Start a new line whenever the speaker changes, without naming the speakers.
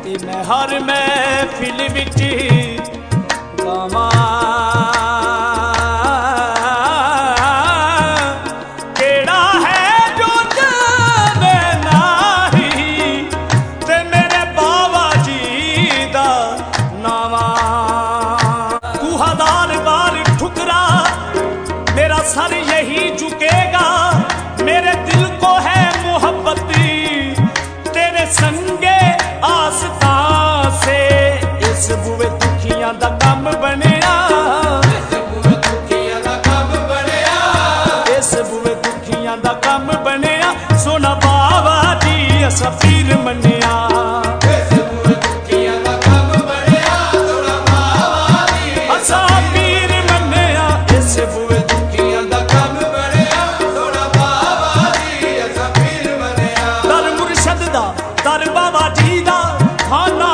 ते मैं हर महफिल विच गावां केड़ा है जो जाने नाही ते मेरे बाबा जी दा नावा। कुहादार बार ठुकरा मेरा सर यही झुकेगा, मेरे दिल को है मोहब्बती तेरे संगे आस्था से। इस बुए दुखियां दा कम बनिया, इस बुए दुखियां दा कम बनिया, इस बुए दुखियां दा कम बनिया। सोना बाबा जी असा पीर मनिया, इस बुए दुखियां दा कम बनिया। सोना बाबा जी असा पीर मनिया, इस बुए दुखियां दा कम बनिया। सोना बाबा जी असा पीर मनिया। दर मुर्शद दा दर बाबा जी दा खाना